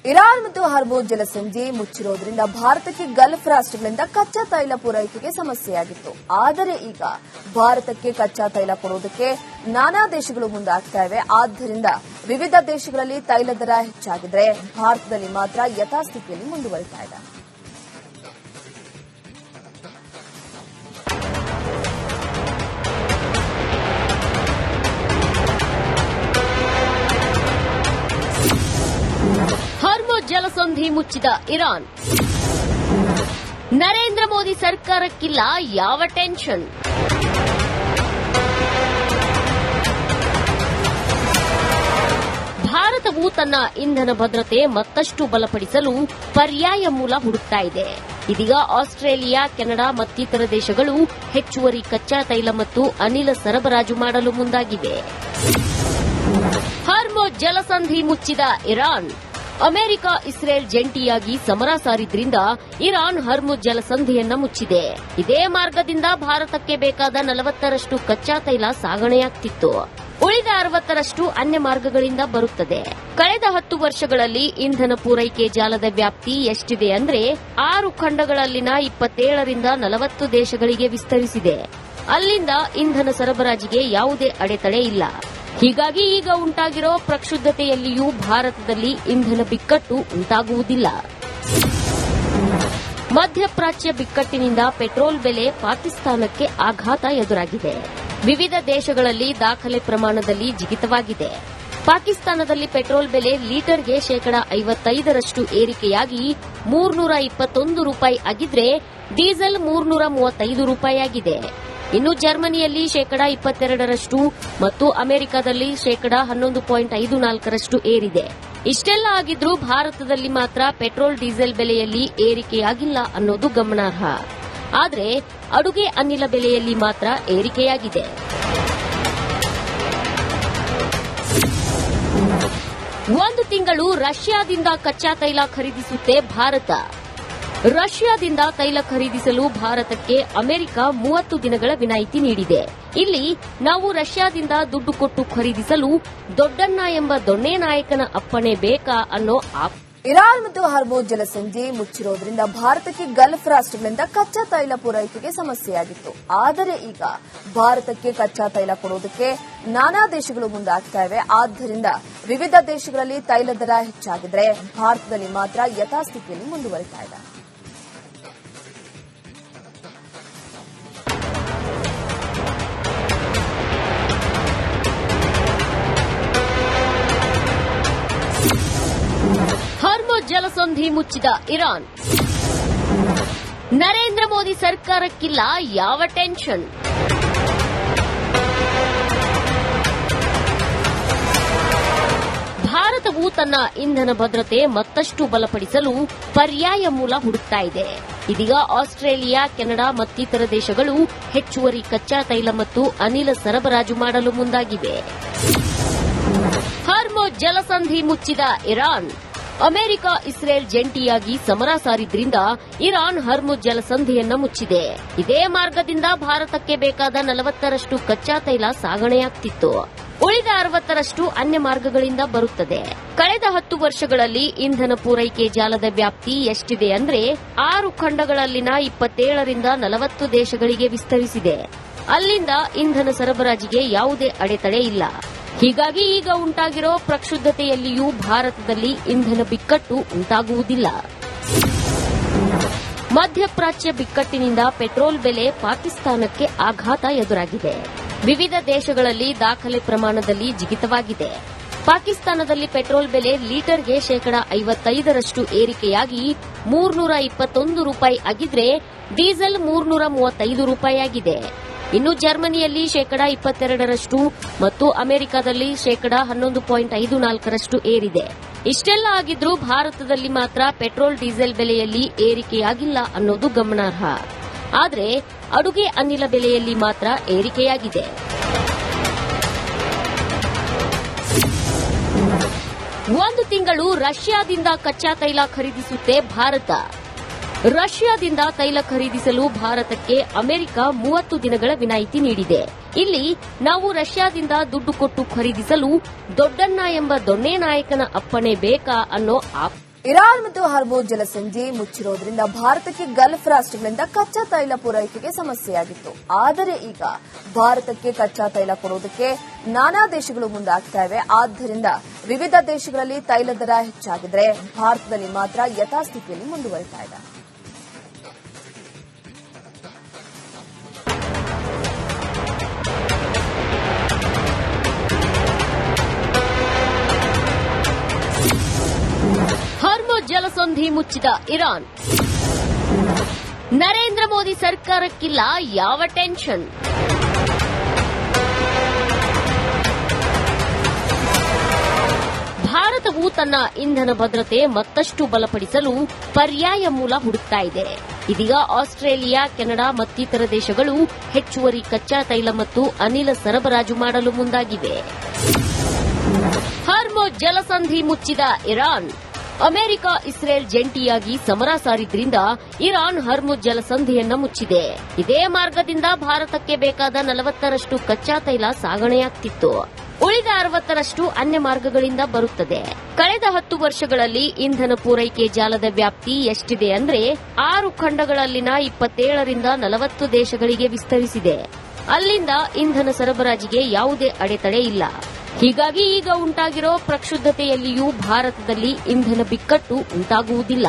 Iran ಮತ್ತು Hormuz ಜಲಸಂಧಿ ಮುಚ್ಚಿರೋದ್ರಿಂದ ಭಾರತಕ್ಕೆ Gulf ರಾಷ್ಟ್ರಗಳಿಂದ ಕಚ್ಚಾ ತೈಲ ಪೂರೈಕೆಗೆ ಸಮಸ್ಯೆಯಾಗಿತ್ತು. ಆದರೆ ಈಗ ಭಾರತಕ್ಕೆ ಕಚ್ಚಾ ತೈಲ ಕೊಡುವುದಕ್ಕೆ ನಾನಾ ದೇಶಗಳು ಮುಂದಾಗ್ತಾ ಇವೆ. ಆದ್ದರಿಂದ ವಿವಿಧ ದೇಶಗಳಲ್ಲಿ ತೈಲ ದರ ಹೆಚ್ಚಾಗಿದ್ರೆ ಭಾರತದಲ್ಲಿ ಮಾತ್ರ ಯಥಾಸ್ಥಿತಿಯಲ್ಲಿ ಮುಂದುವರಿತಾ ಇದೆ. ಹರ್ಮುಜ್ ಜಲಸಂಧಿ ಮುಚ್ಚಿದ ಇರಾನ್. ನರೇಂದ್ರ ಮೋದಿ ಸರ್ಕಾರಕ್ಕಿಲ್ಲ ಯಾವ ಟೆನ್ಷನ್. ಭಾರತವು ತನ್ನ ಇಂಧನ ಭದ್ರತೆ ಮತ್ತಷ್ಟು ಬಲಪಡಿಸಲು ಪರ್ಯಾಯ ಮೂಲ ಹುಡುಕ್ತಾ ಇದೆ. ಇದೀಗ ಆಸ್ಟ್ರೇಲಿಯಾ, ಕೆನಡಾ ಮತ್ತಿತರ ದೇಶಗಳು ಹೆಚ್ಚುವರಿ ಕಚ್ಚಾ ತೈಲ ಮತ್ತು ಅನಿಲ ಸರಬರಾಜು ಮಾಡಲು ಮುಂದಾಗಿವೆ. ಹರ್ಮುಜ್ ಜಲಸಂಧಿ ಮುಚ್ಚಿದ ಇರಾನ್. ಅಮೆರಿಕ, ಇಸ್ರೇಲ್ ಜಂಟಿಯಾಗಿ ಸಮರ ಸಾರಿದ್ರಿಂದ ಇರಾನ್ ಹರ್ಮುಜ್ ಜಲಸಂಧಿಯನ್ನ ಮುಚ್ಚಿದೆ. ಇದೇ ಮಾರ್ಗದಿಂದ ಭಾರತಕ್ಕೆ ಬೇಕಾದ 40ರಷ್ಟು ಕಚ್ಚಾ ತೈಲ ಸಾಗಣೆಯಾಗ್ತಿತ್ತು. ಉಳಿದ 60ರಷ್ಟು ಅನ್ಯ ಮಾರ್ಗಗಳಿಂದ ಬರುತ್ತದೆ. ಕಳೆದ 10 ವರ್ಷಗಳಲ್ಲಿ ಇಂಧನ ಪೂರೈಕೆ ಜಾಲದ ವ್ಯಾಪ್ತಿ ಎಷ್ಟಿದೆ ಅಂದ್ರೆ 6 ಖಂಡಗಳಲ್ಲಿನ 27ರಿಂದ 40 ದೇಶಗಳಿಗೆ ವಿಸ್ತರಿಸಿದೆ. ಅಲ್ಲಿಂದ ಇಂಧನ ಸರಬರಾಜಿಗೆ ಯಾವುದೇ ಅಡೆತಡೆ ಇಲ್ಲ. ಹೀಗಾಗಿ ಈಗ ಉಂಟಾಗಿರೋ ಪ್ರಕ್ಷುಬ್ಧತೆಯಲ್ಲಿಯೂ ಭಾರತದಲ್ಲಿ ಇಂಧನ ಬಿಕ್ಕಟ್ಟು ಉಂಟಾಗುವುದಿಲ್ಲ. ಮಧ್ಯಪ್ರಾಚ್ಯ ಬಿಕ್ಕಟ್ಟಿನಿಂದ ಪೆಟ್ರೋಲ್ ಬೆಲೆ ಪಾಕಿಸ್ತಾನಕ್ಕೆ ಆಘಾತ ಎದುರಾಗಿದೆ. ವಿವಿಧ ದೇಶಗಳಲ್ಲಿ ದಾಖಲೆ ಪ್ರಮಾಣದಲ್ಲಿ ಜಿಗಿತವಾಗಿದೆ. ಪಾಕಿಸ್ತಾನದಲ್ಲಿ ಪೆಟ್ರೋಲ್ ಬೆಲೆ ಲೀಟರ್ಗೆ 55% ಏರಿಕೆಯಾಗಿ ₹321 ಆಗಿದ್ರೆ ಡೀಸೆಲ್ ₹335 ಆಗಿದೆ. ಇನ್ನು ಜರ್ಮನಿಯಲ್ಲಿ 22% ಮತ್ತು ಅಮೆರಿಕದಲ್ಲಿ 11.54% ಏರಿದೆ. ಇಷ್ಟೆಲ್ಲ ಆಗಿದ್ರೂ ಭಾರತದಲ್ಲಿ ಮಾತ್ರ ಪೆಟ್ರೋಲ್ ಡೀಸೆಲ್ ಬೆಲೆಯಲ್ಲಿ ಏರಿಕೆಯಾಗಿಲ್ಲ ಅನ್ನೋದು ಗಮನಾರ್ಹ. ಆದರೆ ಅಡುಗೆ ಅನಿಲ ಬೆಲೆಯಲ್ಲಿ ಮಾತ್ರ ಏರಿಕೆಯಾಗಿದೆ. ಒಂದು ತಿಂಗಳು ರಷ್ಯಾದಿಂದ ಕಚ್ಚಾ ತೈಲ ಖರೀದಿಸುತ್ತೆ ಭಾರತ. ರಷ್ಯಾದಿಂದ ತೈಲ ಖರೀದಿಸಲು ಭಾರತಕ್ಕೆ ಅಮೆರಿಕ 30 ದಿನಗಳ ವಿನಾಯಿತಿ ನೀಡಿದೆ. ಇಲ್ಲಿ ನಾವು ರಷ್ಯಾದಿಂದ ದುಡ್ಡು ಕೊಟ್ಟು ಖರೀದಿಸಲು ದೊಡ್ಡಣ್ಣ ಎಂಬ ದೊಣ್ಣೆ ನಾಯಕನ ಅಪ್ಪಣೆ ಬೇಕಾ ಅನ್ನೋ ಇರಾನ್ ಮತ್ತು ಹರ್ಮುಜ್ ಜಲಸಂಧಿ ಮುಚ್ಚಿರೋದ್ರಿಂದ ಭಾರತಕ್ಕೆ ಗಲ್ಫ್ ರಾಷ್ಟ್ರಗಳಿಂದ ಕಚ್ಚಾ ತೈಲ ಪೂರೈಕೆಗೆ ಸಮಸ್ಯೆಯಾಗಿತ್ತು. ಆದರೆ ಈಗ ಭಾರತಕ್ಕೆ ಕಚ್ಚಾ ತೈಲ ಕೊಡುವುದಕ್ಕೆ ನಾನಾ ದೇಶಗಳು ಮುಂದಾಗ್ತಾ ಇವೆ. ಆದ್ದರಿಂದ ವಿವಿಧ ದೇಶಗಳಲ್ಲಿ ತೈಲ ದರ ಹೆಚ್ಚಾಗಿದ್ರೆ ಭಾರತದಲ್ಲಿ ಮಾತ್ರ ಯಥಾಸ್ಥಿತಿಯಲ್ಲಿ ಮುಂದುವರಿತಾ ಇದೆ. ಹರ್ಮುಜ್ ಜಲಸಂಧಿ ಮುಚ್ಚಿದ ಇರಾನ್. ನರೇಂದ್ರ ಮೋದಿ ಸರ್ಕಾರಕ್ಕಿಲ್ಲ ಯಾವ ಟೆನ್ಷನ್. ಭಾರತವು ತನ್ನ ಇಂಧನ ಭದ್ರತೆ ಮತ್ತಷ್ಟು ಬಲಪಡಿಸಲು ಪರ್ಯಾಯ ಮೂಲ ಹುಡುಕ್ತಾ ಇದೆ. ಇದೀಗ ಆಸ್ಟ್ರೇಲಿಯಾ, ಕೆನಡಾ ಮತ್ತಿತರ ದೇಶಗಳು ಹೆಚ್ಚುವರಿ ಕಚ್ಚಾ ತೈಲ ಮತ್ತು ಅನಿಲ ಸರಬರಾಜು ಮಾಡಲು ಮುಂದಾಗಿವೆ. ಹರ್ಮುಜ್ ಜಲಸಂಧಿ ಮುಚ್ಚಿದ ಇರಾನ್. ಅಮೆರಿಕ, ಇಸ್ರೇಲ್ ಜಂಟಿಯಾಗಿ ಸಮರ ಸಾರಿದ್ರಿಂದ ಇರಾನ್ ಹರ್ಮುಜ್ ಜಲಸಂಧಿಯನ್ನ ಮುಚ್ಚಿದೆ. ಇದೇ ಮಾರ್ಗದಿಂದ ಭಾರತಕ್ಕೆ ಬೇಕಾದ 40ರಷ್ಟು ಕಚ್ಚಾ ತೈಲ ಸಾಗಣೆಯಾಗ್ತಿತ್ತು. ಉಳಿದ 60ರಷ್ಟು ಅನ್ಯ ಮಾರ್ಗಗಳಿಂದ ಬರುತ್ತದೆ. ಕಳೆದ 10 ವರ್ಷಗಳಲ್ಲಿ ಇಂಧನ ಪೂರೈಕೆ ಜಾಲದ ವ್ಯಾಪ್ತಿ ಎಷ್ಟಿದೆ ಅಂದ್ರೆ 6 ಖಂಡಗಳಲ್ಲಿನ 27ರಿಂದ 40 ದೇಶಗಳಿಗೆ ವಿಸ್ತರಿಸಿದೆ. ಅಲ್ಲಿಂದ ಇಂಧನ ಸರಬರಾಜಿಗೆ ಯಾವುದೇ ಅಡೆತಡೆ ಇಲ್ಲ. ಹೀಗಾಗಿ ಈಗ ಉಂಟಾಗಿರೋ ಪ್ರಕ್ಷುಬ್ಧತೆಯಲ್ಲಿಯೂ ಭಾರತದಲ್ಲಿ ಇಂಧನ ಬಿಕ್ಕಟ್ಟು ಉಂಟಾಗುವುದಿಲ್ಲ. ಮಧ್ಯಪ್ರಾಚ್ಯ ಬಿಕ್ಕಟ್ಟಿನಿಂದ ಪೆಟ್ರೋಲ್ ಬೆಲೆ ಪಾಕಿಸ್ತಾನಕ್ಕೆ ಆಘಾತ ಎದುರಾಗಿದೆ. ವಿವಿಧ ದೇಶಗಳಲ್ಲಿ ದಾಖಲೆ ಪ್ರಮಾಣದಲ್ಲಿ ಜಿಗಿತವಾಗಿದೆ. ಪಾಕಿಸ್ತಾನದಲ್ಲಿ ಪೆಟ್ರೋಲ್ ಬೆಲೆ ಲೀಟರ್ಗೆ 55% ಏರಿಕೆಯಾಗಿ ₹321 ಆಗಿದ್ರೆ ಡೀಸೆಲ್ ₹335 ಆಗಿದೆ. ಇನ್ನು ಜರ್ಮನಿಯಲ್ಲಿ 22% ಮತ್ತು ಅಮೆರಿಕದಲ್ಲಿ 11.54% ಏರಿದೆ. ಇಷ್ಟೆಲ್ಲ ಆಗಿದ್ರೂ ಭಾರತದಲ್ಲಿ ಮಾತ್ರ ಪೆಟ್ರೋಲ್ ಡೀಸೆಲ್ ಬೆಲೆಯಲ್ಲಿ ಏರಿಕೆಯಾಗಿಲ್ಲ ಅನ್ನೋದು ಗಮನಾರ್ಹ. ಆದರೆ ಅಡುಗೆ ಅನಿಲ ಬೆಲೆಯಲ್ಲಿ ಮಾತ್ರ ಏರಿಕೆಯಾಗಿದೆ. ಒಂದು ತಿಂಗಳು ರಷ್ಯಾದಿಂದ ಕಚ್ಚಾ ತೈಲ ಖರೀದಿಸುತ್ತೆ ಭಾರತ. ರಷ್ಯಾದಿಂದ ತೈಲ ಖರೀದಿಸಲು ಭಾರತಕ್ಕೆ ಅಮೆರಿಕ 30 ದಿನಗಳ ವಿನಾಯಿತಿ ನೀಡಿದೆ. ಇಲ್ಲಿ ನಾವು ರಷ್ಯಾದಿಂದ ದುಡ್ಡು ಕೊಟ್ಟು ಖರೀದಿಸಲು ದೊಡ್ಡಣ್ಣ ಎಂಬ ದೊಣ್ಣೆ ನಾಯಕನ ಅಪ್ಪಣೆ ಬೇಕಾ ಅನ್ನೋ ಇರಾನ್ ಮತ್ತು ಹರ್ಮೋಜ್ ಜಲಸಂಧಿ ಮುಚ್ಚಿರೋದ್ರಿಂದ ಭಾರತಕ್ಕೆ ಗಲ್ಫ್ ರಾಷ್ಟ್ರಗಳಿಂದ ಕಚ್ಚಾ ತೈಲ ಪೂರೈಕೆಗೆ ಸಮಸ್ಯೆಯಾಗಿತ್ತು. ಆದರೆ ಈಗ ಭಾರತಕ್ಕೆ ಕಚ್ಚಾ ತೈಲ ಕೊಡುವುದಕ್ಕೆ ನಾನಾ ದೇಶಗಳು ಮುಂದಾಗ್ತಾ ಇವೆ. ಆದ್ದರಿಂದ ವಿವಿಧ ದೇಶಗಳಲ್ಲಿ ತೈಲ ದರ ಹೆಚ್ಚಾಗಿದ್ರೆ ಭಾರತದಲ್ಲಿ ಮಾತ್ರ ಯಥಾಸ್ಥಿತಿಯಲ್ಲಿ ಮುಂದುವರಿತಾ ಇದೆ. ಹರ್ಮುಜ್ ಜಲಸಂಧಿ ಮುಚ್ಚಿದ ಇರಾನ್. ನರೇಂದ್ರ ಮೋದಿ ಸರ್ಕಾರಕ್ಕಿಲ್ಲ ಯಾವ ಟೆನ್ಷನ್. ಭಾರತವು ತನ್ನ ಇಂಧನ ಭದ್ರತೆ ಮತ್ತಷ್ಟು ಬಲಪಡಿಸಲು ಪರ್ಯಾಯ ಮೂಲ ಹುಡುಕ್ತಾ ಇದೆ. ಇದೀಗ ಆಸ್ಟ್ರೇಲಿಯಾ, ಕೆನಡಾ ಮತ್ತಿತರ ದೇಶಗಳು ಹೆಚ್ಚುವರಿ ಕಚ್ಚಾ ತೈಲ ಮತ್ತು ಅನಿಲ ಸರಬರಾಜು ಮಾಡಲು ಮುಂದಾಗಿವೆ. ಹರ್ಮುಜ್ ಜಲಸಂಧಿ ಮುಚ್ಚಿದ ಇರಾನ್. ಅಮೆರಿಕ, ಇಸ್ರೇಲ್ ಜಂಟಿಯಾಗಿ ಸಮರ ಸಾರಿದ್ರಿಂದ ಇರಾನ್ ಹರ್ಮುಜ್ ಜಲಸಂಧಿಯನ್ನ ಮುಚ್ಚಿದೆ. ಇದೇ ಮಾರ್ಗದಿಂದ ಭಾರತಕ್ಕೆ ಬೇಕಾದ 40ರಷ್ಟು ಕಚ್ಚಾ ತೈಲ ಸಾಗಣೆಯಾಗ್ತಿತ್ತು. ಉಳಿದ 60ರಷ್ಟು ಅನ್ಯ ಮಾರ್ಗಗಳಿಂದ ಬರುತ್ತದೆ. ಕಳೆದ 10 ವರ್ಷಗಳಲ್ಲಿ ಇಂಧನ ಪೂರೈಕೆ ಜಾಲದ ವ್ಯಾಪ್ತಿ ಎಷ್ಟಿದೆ ಅಂದ್ರೆ 6 ಖಂಡಗಳಲ್ಲಿನ 27ರಿಂದ 40 ದೇಶಗಳಿಗೆ ವಿಸ್ತರಿಸಿದೆ. ಅಲ್ಲಿಂದ ಇಂಧನ ಸರಬರಾಜಿಗೆ ಯಾವುದೇ ಅಡೆತಡೆ ಇಲ್ಲ. ಹೀಗಾಗಿ ಈಗ ಉಂಟಾಗಿರೋ ಪ್ರಕ್ಷುಬ್ಧತೆಯಲ್ಲಿಯೂ ಭಾರತದಲ್ಲಿ ಇಂಧನ ಬಿಕ್ಕಟ್ಟು ಉಂಟಾಗುವುದಿಲ್ಲ.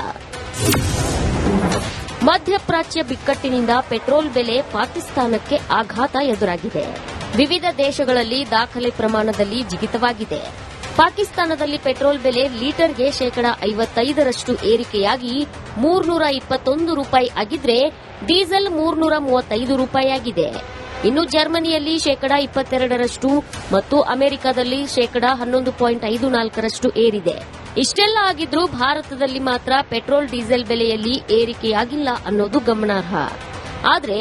ಮಧ್ಯಪ್ರಾಚ್ಯ ಬಿಕ್ಕಟ್ಟಿನಿಂದ ಪೆಟ್ರೋಲ್ ಬೆಲೆ ಪಾಕಿಸ್ತಾನಕ್ಕೆ ಆಘಾತ ಎದುರಾಗಿದೆ. ವಿವಿಧ ದೇಶಗಳಲ್ಲಿ ದಾಖಲೆ ಪ್ರಮಾಣದಲ್ಲಿ ಜಿಗಿತವಾಗಿದೆ. ಪಾಕಿಸ್ತಾನದಲ್ಲಿ ಪೆಟ್ರೋಲ್ ಬೆಲೆ ಲೀಟರ್ಗೆ 55% ಏರಿಕೆಯಾಗಿ ₹321 ಆಗಿದ್ರೆ ಡೀಸೆಲ್ ₹335 ಆಗಿದೆ. ಇನ್ನು ಜರ್ಮನಿಯಲ್ಲಿ 22% ಮತ್ತು ಅಮೆರಿಕದಲ್ಲಿ 11.54% ಏರಿದೆ. ಇಷ್ಟೆಲ್ಲ ಆಗಿದ್ರೂ ಭಾರತದಲ್ಲಿ ಮಾತ್ರ ಪೆಟ್ರೋಲ್ ಡೀಸೆಲ್ ಬೆಲೆಯಲ್ಲಿ ಏರಿಕೆಯಾಗಿಲ್ಲ ಅನ್ನೋದು ಗಮನಾರ್ಹ. ಆದರೆ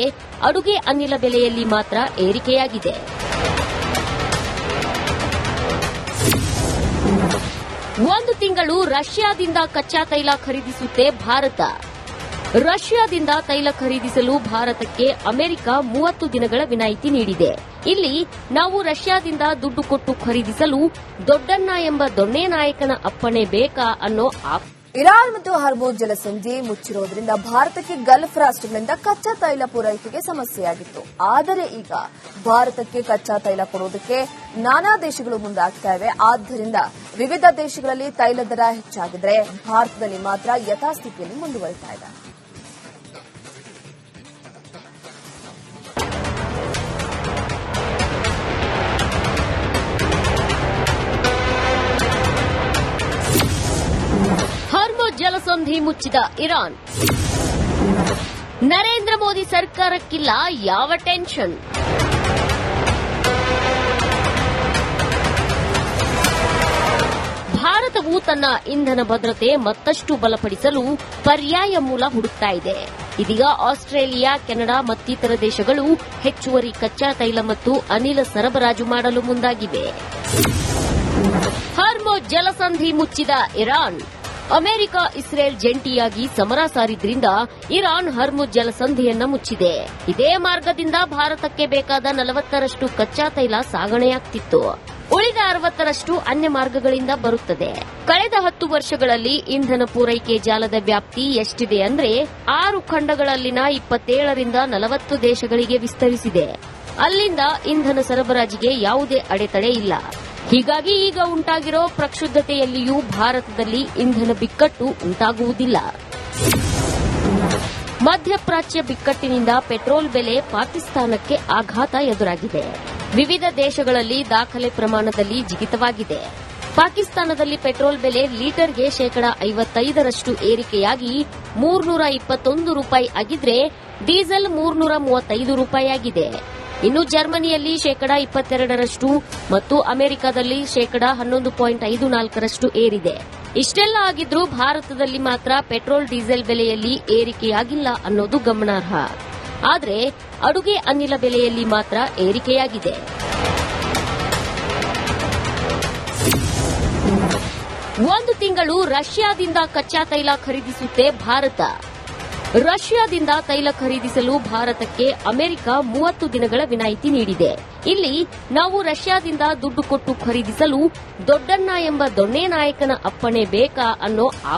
ಅಡುಗೆ ಅನಿಲ ಬೆಲೆಯಲ್ಲಿ ಮಾತ್ರ ಏರಿಕೆಯಾಗಿದೆ. ಒಂದು ತಿಂಗಳು ರಷ್ಯಾದಿಂದ ಕಚ್ಚಾ ತೈಲ ಖರೀದಿಸುತ್ತೆ ಭಾರತ. ರಷ್ಯಾದಿಂದ ತೈಲ ಖರೀದಿಸಲು ಭಾರತಕ್ಕೆ ಅಮೆರಿಕ 30 ದಿನಗಳ ವಿನಾಯಿತಿ ನೀಡಿದೆ. ಇಲ್ಲಿ ನಾವು ರಷ್ಯಾದಿಂದ ದುಡ್ಡು ಕೊಟ್ಟು ಖರೀದಿಸಲು ದೊಡ್ಡಣ್ಣ ಎಂಬ ದೊಣ್ಣೆ ನಾಯಕನ ಅಪ್ಪಣೆ ಬೇಕಾ ಅನ್ನೋ ಇರಾನ್ ಮತ್ತು ಹರ್ಮೋಜ್ ಜಲಸಂಧಿ ಮುಚ್ಚಿರೋದ್ರಿಂದ ಭಾರತಕ್ಕೆ ಗಲ್ಫ್ ರಾಷ್ಟ್ರಗಳಿಂದ ಕಚ್ಚಾ ತೈಲ ಪೂರೈಕೆಗೆ ಸಮಸ್ಯೆಯಾಗಿತ್ತು. ಆದರೆ ಈಗ ಭಾರತಕ್ಕೆ ಕಚ್ಚಾ ತೈಲ ಕೊಡುವುದಕ್ಕೆ ನಾನಾ ದೇಶಗಳು ಮುಂದಾಗ್ತಾ ಇವೆ. ಆದ್ದರಿಂದ ವಿವಿಧ ದೇಶಗಳಲ್ಲಿ ತೈಲ ದರ ಹೆಚ್ಚಾಗಿದ್ರೆ ಭಾರತದಲ್ಲಿ ಮಾತ್ರ ಯಥಾಸ್ಥಿತಿಯಲ್ಲಿ ಮುಂದುವರಿತಾ ಇದೆ. ಹರ್ಮುಜ್ ಜಲಸಂಧಿ ಮುಚ್ಚಿದ ಇರಾನ್. ನರೇಂದ್ರ ಮೋದಿ ಸರ್ಕಾರಕ್ಕಿಲ್ಲ ಯಾವ ಟೆನ್ಷನ್. ಭಾರತವು ತನ್ನ ಇಂಧನ ಭದ್ರತೆ ಮತ್ತಷ್ಟು ಬಲಪಡಿಸಲು ಪರ್ಯಾಯ ಮೂಲ ಹುಡುಕ್ತಾ ಇದೆ. ಇದೀಗ ಆಸ್ಟ್ರೇಲಿಯಾ, ಕೆನಡಾ ಮತ್ತಿತರ ದೇಶಗಳು ಹೆಚ್ಚುವರಿ ಕಚ್ಚಾ ತೈಲ ಮತ್ತು ಅನಿಲ ಸರಬರಾಜು ಮಾಡಲು ಮುಂದಾಗಿವೆ. ಹರ್ಮುಜ್ ಜಲಸಂಧಿ ಮುಚ್ಚಿದ ಇರಾನ್. ಅಮೆರಿಕ, ಇಸ್ರೇಲ್ ಜಂಟಿಯಾಗಿ ಸಮರ ಸಾರಿದ್ರಿಂದ ಇರಾನ್ ಹರ್ಮುಜ್ ಜಲಸಂಧಿಯನ್ನ ಮುಚ್ಚಿದೆ. ಇದೇ ಮಾರ್ಗದಿಂದ ಭಾರತಕ್ಕೆ ಬೇಕಾದ 40ರಷ್ಟು ಕಚ್ಚಾ ತೈಲ ಸಾಗಣೆಯಾಗ್ತಿತ್ತು. ಉಳಿದ 60ರಷ್ಟು ಅನ್ಯ ಮಾರ್ಗಗಳಿಂದ ಬರುತ್ತದೆ. ಕಳೆದ 10 ವರ್ಷಗಳಲ್ಲಿ ಇಂಧನ ಪೂರೈಕೆ ಜಾಲದ ವ್ಯಾಪ್ತಿ ಎಷ್ಟಿದೆ ಅಂದ್ರೆ 6 ಖಂಡಗಳಲ್ಲಿನ 27ರಿಂದ 40 ದೇಶಗಳಿಗೆ ವಿಸ್ತರಿಸಿದೆ. ಅಲ್ಲಿಂದ ಇಂಧನ ಸರಬರಾಜಿಗೆ ಯಾವುದೇ ಅಡೆತಡೆ ಇಲ್ಲ. ಹೀಗಾಗಿ ಈಗ ಉಂಟಾಗಿರೋ ಪ್ರಕ್ಷುಬ್ಧತೆಯಲ್ಲಿಯೂ ಭಾರತದಲ್ಲಿ ಇಂಧನ ಬಿಕ್ಕಟ್ಟು ಉಂಟಾಗುವುದಿಲ್ಲ. ಮಧ್ಯಪ್ರಾಚ್ಯ ಬಿಕ್ಕಟ್ಟಿನಿಂದ ಪೆಟ್ರೋಲ್ ಬೆಲೆ ಪಾಕಿಸ್ತಾನಕ್ಕೆ ಆಘಾತ ಎದುರಾಗಿದೆ. ವಿವಿಧ ದೇಶಗಳಲ್ಲಿ ದಾಖಲೆ ಪ್ರಮಾಣದಲ್ಲಿ ಜಿಗಿತವಾಗಿದೆ. ಪಾಕಿಸ್ತಾನದಲ್ಲಿ ಪೆಟ್ರೋಲ್ ಬೆಲೆ ಲೀಟರ್ಗೆ 55% ಏರಿಕೆಯಾಗಿ ₹321 ಆಗಿದ್ರೆ ಡೀಸೆಲ್ ₹335 ಆಗಿದೆ. ಇನ್ನು ಜರ್ಮನಿಯಲ್ಲಿ 22% ಮತ್ತು ಅಮೆರಿಕದಲ್ಲಿ 11.54% ಏರಿದೆ. ಇಷ್ಟೆಲ್ಲ ಆಗಿದ್ರೂ ಭಾರತದಲ್ಲಿ ಮಾತ್ರ ಪೆಟ್ರೋಲ್ ಡೀಸೆಲ್ ಬೆಲೆಯಲ್ಲಿ ಏರಿಕೆಯಾಗಿಲ್ಲ ಅನ್ನೋದು ಗಮನಾರ್ಹ. ಆದರೆ ಅಡುಗೆ ಅನಿಲ ಬೆಲೆಯಲ್ಲಿ ಮಾತ್ರ ಏರಿಕೆಯಾಗಿದೆ. ಒಂದು ತಿಂಗಳು ರಷ್ಯಾದಿಂದ ಕಚ್ಚಾ ತೈಲ ಖರೀದಿಸುತ್ತೆ ಭಾರತ. ರಷ್ಯಾದಿಂದ ತೈಲ ಖರೀದಿಸಲು ಭಾರತಕ್ಕೆ ಅಮೆರಿಕ 30 ದಿನಗಳ ವಿನಾಯಿತಿ ನೀಡಿದೆ. ಇಲ್ಲಿ ನಾವು ರಷ್ಯಾದಿಂದ ದುಡ್ಡು ಕೊಟ್ಟು ಖರೀದಿಸಲು ದೊಡ್ಡಣ್ಣ ಎಂಬ ದೊಣ್ಣೆ ನಾಯಕನ ಅಪ್ಪಣೆ ಬೇಕಾ ಅನ್ನೋ